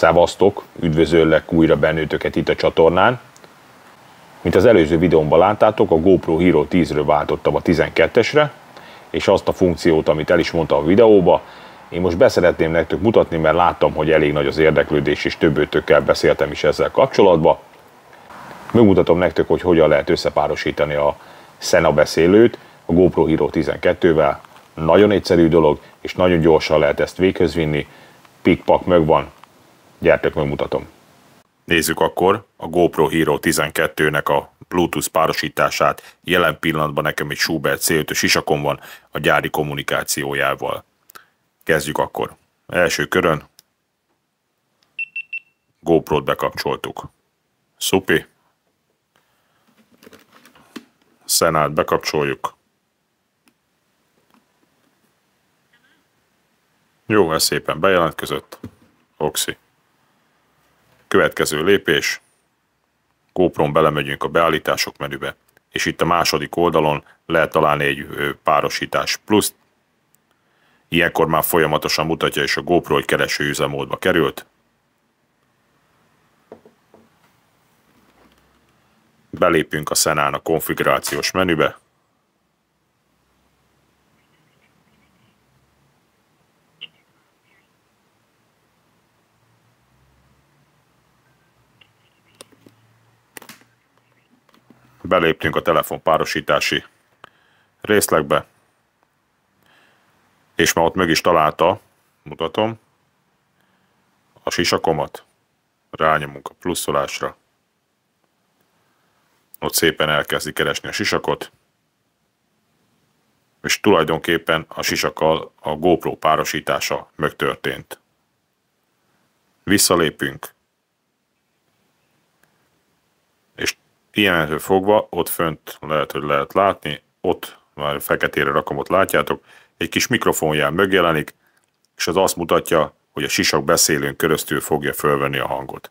Szevasztok, üdvözöllek újra bennőtöket itt a csatornán. Mint az előző videómban láttátok, a GoPro Hero 10-ről váltottam a 12-esre, és azt a funkciót, amit el is mondtam a videóba, én most beszeretném nektek mutatni, mert láttam, hogy elég nagy az érdeklődés, és többőtökkel beszéltem is ezzel kapcsolatban. Megmutatom nektek, hogy hogyan lehet összepárosítani a Sena beszélőt a GoPro Hero 12-vel. Nagyon egyszerű dolog, és nagyon gyorsan lehet ezt véghez vinni. Pikpak megvan. Gyertek, megmutatom. Nézzük akkor a GoPro Hero 12-nek a Bluetooth párosítását. Jelen pillanatban nekem egy Schuberth C5-ös sisakon van a gyári kommunikációjával. Kezdjük akkor. Első körön GoPro-t bekapcsoltuk. Szupi. Senát bekapcsoljuk. Jó, ez szépen bejelentkezett. Oxi. Következő lépés. GoPro-n belemegyünk a beállítások menübe, és itt a második oldalon lehet találni egy párosítás pluszt. Ilyenkor már folyamatosan mutatja is a GoPro, hogy kereső üzemmódba került. Belépünk a Senán a konfigurációs menübe. Beléptünk a telefonpárosítási részlegbe, és már ott meg is találta, mutatom, a sisakomat, rányomunk a pluszolásra, ott szépen elkezdi keresni a sisakot, és tulajdonképpen a sisakkal a GoPro párosítása megtörtént. Visszalépünk, és ilyenetől fogva, ott fönt lehet látni, ott már feketére rakom, ott látjátok, egy kis mikrofonján megjelenik, és az azt mutatja, hogy a sisak beszélőn keresztül fogja fölvenni a hangot.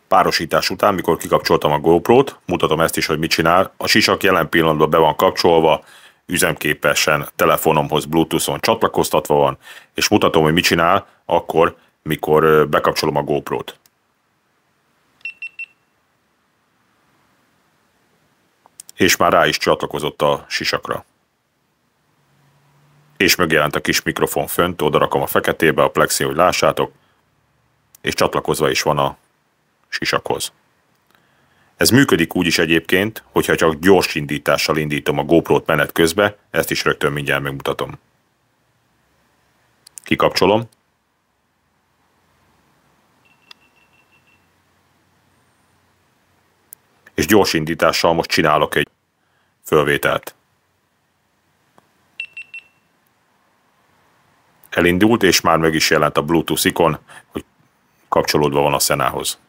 Párosítás után, mikor kikapcsoltam a GoPro-t, mutatom ezt is, hogy mit csinál. A sisak jelen pillanatban be van kapcsolva, üzemképesen telefonomhoz Bluetooth-on csatlakoztatva van, és mutatom, hogy mit csinál akkor, mikor bekapcsolom a GoPro-t. És már rá is csatlakozott a sisakra. És megjelent a kis mikrofon fönt, oda rakom a feketébe, a plexi, hogy lássátok, és csatlakozva is van a sisakhoz. Ez működik úgy is egyébként, hogyha csak gyors indítással indítom a GoPro-t menet közben, ezt is rögtön mindjárt megmutatom. Kikapcsolom. És gyors indítással most csinálok egy fölvételt. Elindult, és már meg is jelent a Bluetooth ikon, hogy kapcsolódva van a Senához.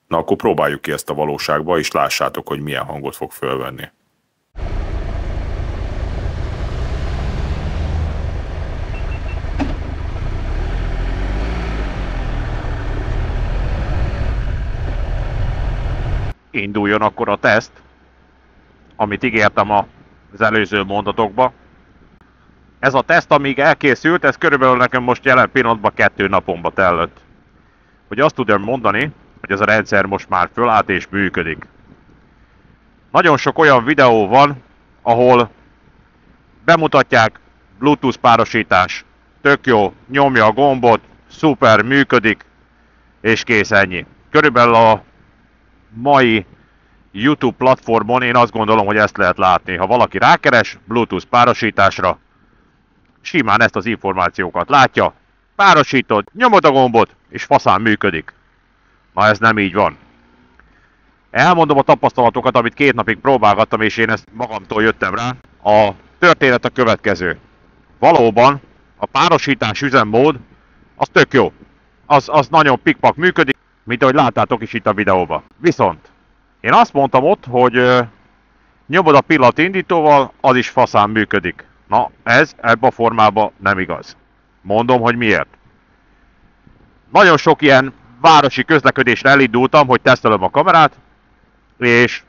Na akkor próbáljuk ki ezt a valóságba, és lássátok, hogy milyen hangot fog fölvenni. Induljon akkor a teszt, amit ígértem az előző mondatokba. Ez a teszt, amíg elkészült, ez körülbelül nekem most jelen pillanatban 2 napomba tellett. Hogy azt tudom mondani, hogy ez a rendszer most már fölállt és működik. Nagyon sok olyan videó van, ahol bemutatják Bluetooth párosítás. Tök jó, nyomja a gombot, szuper, működik, és kész, ennyi. Körülbelül a mai YouTube platformon én azt gondolom, hogy ezt lehet látni. Ha valaki rákeres Bluetooth párosításra, simán ezt az információkat látja, párosítod, nyomod a gombot, és faszán működik. Na ez nem így van. Elmondom a tapasztalatokat, amit 2 napig próbálgattam, és én ezt magamtól jöttem rá. A történet a következő. Valóban a párosítás üzemmód az tök jó. Az nagyon pikpak működik, mint ahogy láttátok is itt a videóban. Viszont én azt mondtam ott, hogy nyomod a pillanatindítóval, az is faszán működik. Na, ez ebben a formában nem igaz. Mondom, hogy miért. Nagyon sok ilyen városi közlekedésre elindultam, hogy tesztelem a kamerát, és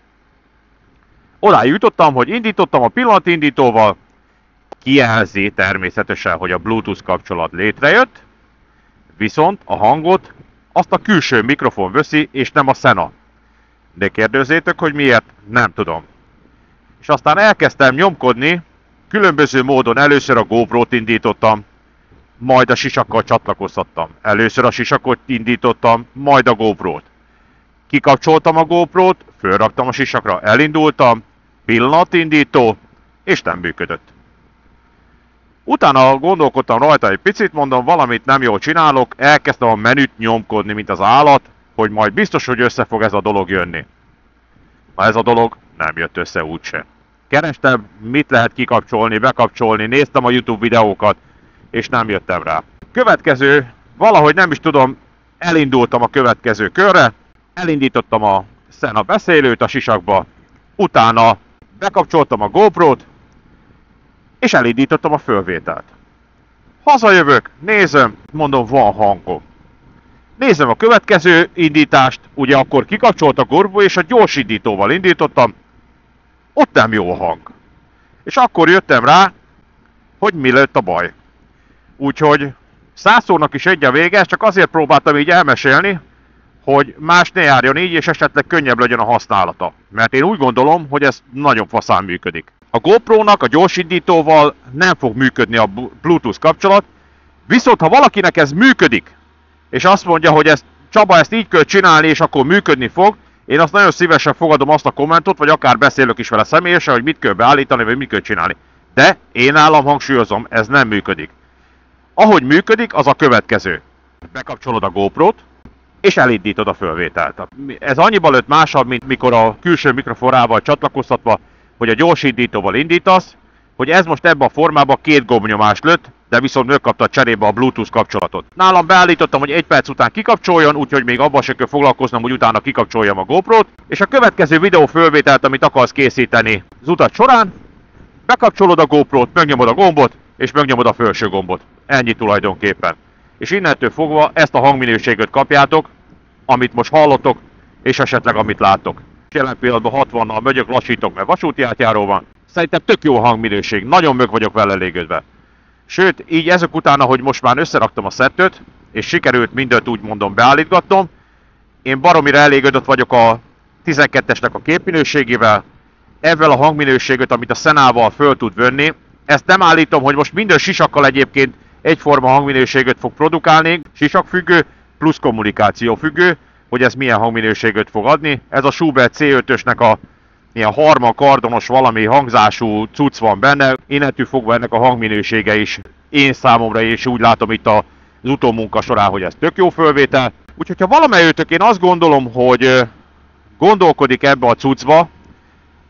odáig jutottam, hogy indítottam a pillanatindítóval, kijelzi természetesen, hogy a Bluetooth kapcsolat létrejött, Viszont a hangot azt a külső mikrofon veszi, és nem a Sena. De kérdezzétek, hogy miért? Nem tudom. És aztán elkezdtem nyomkodni, különböző módon először a GoPro-t indítottam, majd a sisakkal csatlakoztattam. Először a sisakot indítottam, majd a GoPro-t. Kikapcsoltam a GoPro-t, fölraktam a sisakra, elindultam, pillanatindító, és nem működött. Utána gondolkodtam rajta egy picit, mondom, valamit nem jól csinálok, elkezdtem a menüt nyomkodni, mint az állat, hogy majd biztos, hogy össze fog ez a dolog jönni. Na ez a dolog nem jött össze úgyse. Kerestem, mit lehet kikapcsolni, bekapcsolni, néztem a YouTube videókat, és nem jöttem rá. Következő, valahogy nem is tudom, elindultam a következő körre, elindítottam a Sena beszélőt a sisakba, utána bekapcsoltam a GoPro-t, és elindítottam a fölvételt. Hazajövök, nézem, mondom, van hangom. Nézem a következő indítást, ugye akkor kikapcsolt a GoPro, és a gyorsindítóval indítottam, ott nem jó a hang. És akkor jöttem rá, hogy mi lett a baj. Úgyhogy 100 szónak is egy a vége, csak azért próbáltam így elmesélni, hogy más ne járjon így, és esetleg könnyebb legyen a használata. Mert én úgy gondolom, hogy ez nagyon faszán működik. A GoPro-nak a gyorsindítóval nem fog működni a Bluetooth kapcsolat, viszont ha valakinek ez működik, és azt mondja, hogy Csaba, ezt így kell csinálni, és akkor működni fog, én azt nagyon szívesen fogadom azt a kommentot, vagy akár beszélök is vele személyesen, hogy mit kell beállítani, vagy mit kell csinálni. De én állam hangsúlyozom, ez nem működik. Ahogy működik, az a következő. Bekapcsolod a GoPro-t, és elindítod a fölvételt. Ez annyiban lőtt másabb, mint mikor a külső mikrofonával csatlakoztatva, hogy a gyorsindítóval indítasz, hogy ez most ebben a formában 2 gombnyomás lőtt, de viszont megkapta cserébe a Bluetooth kapcsolatot. Nálam beállítottam, hogy 1 perc után kikapcsoljon, úgyhogy még abban se kell foglalkoznom, hogy utána kikapcsoljam a GoPro-t, és a következő videó fölvételt, amit akarsz készíteni az utat során, bekapcsolod a GoPro-t, megnyomod a gombot, és megnyomod a felső gombot. Ennyi tulajdonképpen. És innentől fogva ezt a hangminőséget kapjátok, amit most hallottok, és esetleg amit láttok. Jelen pillanatban 60-nal megyök, lassítok, mert vasúti átjáró van. Szerintem tök jó a hangminőség, nagyon meg vagyok vele elégedve. Sőt, így ezek után, ahogy most már összeraktam a szettöt, és sikerült mindent úgy mondom beállítgatnom, én baromira elégedett vagyok a 12-esnek a képminőségével, ezzel a hangminőséget, amit a Senával föl tud venni. Ezt nem állítom, hogy most minden sisakkal egyébként egyforma hangminőséget fog produkálni, sisakfüggő plusz kommunikációfüggő, hogy ez milyen hangminőséget fog adni. Ez a Shure C5-ösnek a ilyen harma kardonos valami hangzású cucc van benne, innentől fogva ennek a hangminősége is én számomra, és úgy látom itt az utómunka során, hogy ez tök jó fölvétel. Úgyhogy ha valamelyőtök én azt gondolom, hogy gondolkodik ebbe a cuccba,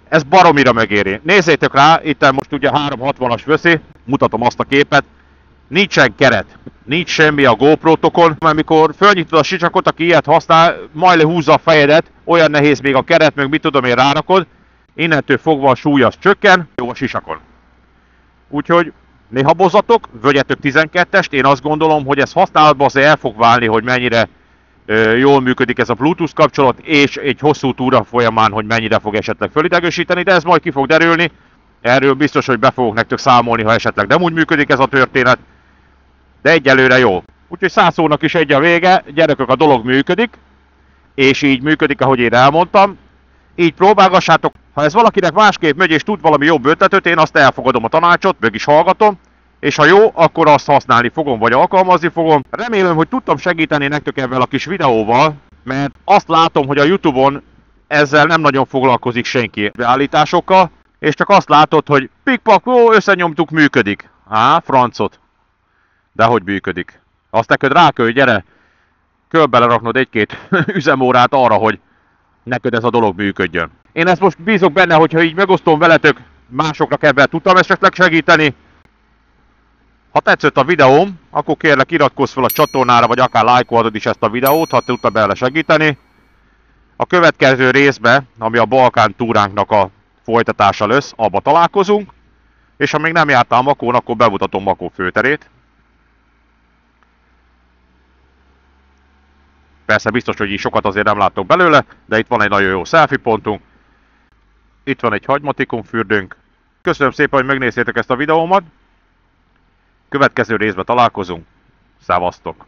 ez baromira megéri. Nézzétek rá, itt most ugye 360-as veszi, mutatom azt a képet, nincsen keret, nincs semmi a GoPro-tokon, mert amikor fölnyitod a sisakot, aki ilyet használ, majd lehúzza a fejedet, olyan nehéz még a keret, meg mit tudom én rárakod, innentől fogva a súly az csökken, jó a sisakon. Úgyhogy ne habozzatok, vegyetek 12-est, én azt gondolom, hogy ez használatban azért el fog válni, hogy mennyire jól működik ez a Bluetooth kapcsolat, és egy hosszú túra folyamán, hogy mennyire fog esetleg fölidegesíteni, de ez majd ki fog derülni. Erről biztos, hogy be fogok nektek számolni, ha esetleg nem úgy működik ez a történet, de egyelőre jó. Úgyhogy 100 szónak is egy a vége, gyerekek, a dolog működik, és így működik, ahogy én elmondtam. Így próbálgassátok, ha ez valakinek másképp megy és tud valami jobb ötletet, én azt elfogadom a tanácsot, meg is hallgatom, és ha jó, akkor azt használni fogom, vagy alkalmazni fogom. Remélem, hogy tudtam segíteni nektek ebben a kis videóval, mert azt látom, hogy a YouTube-on ezzel nem nagyon foglalkozik senki beállításokkal, és csak azt látod, hogy pikpak, ó, összenyomtuk, működik. Á, francot. De hogy működik? Azt neked rá kell, gyere, kell beleraknod 1-2 üzemórát arra, hogy neked ez a dolog működjön. Én ezt most bízok benne, hogyha így megosztom veletek, másoknak ebben tudtam esetleg segíteni. Ha tetszett a videóm, akkor kérlek iratkozz fel a csatornára, vagy akár lájkolhatod is ezt a videót, ha tudtam bele segíteni. A következő részbe, ami a Balkán túránknak a folytatása lesz, abba találkozunk. És ha még nem jártál Makón, akkor bemutatom Makó főterét. Persze biztos, hogy így sokat azért nem látok belőle, de itt van egy nagyon jó selfie pontunk. Itt van egy hagymatikum fürdőnk. Köszönöm szépen, hogy megnéztétek ezt a videómat. Következő részben találkozunk. Szevasztok!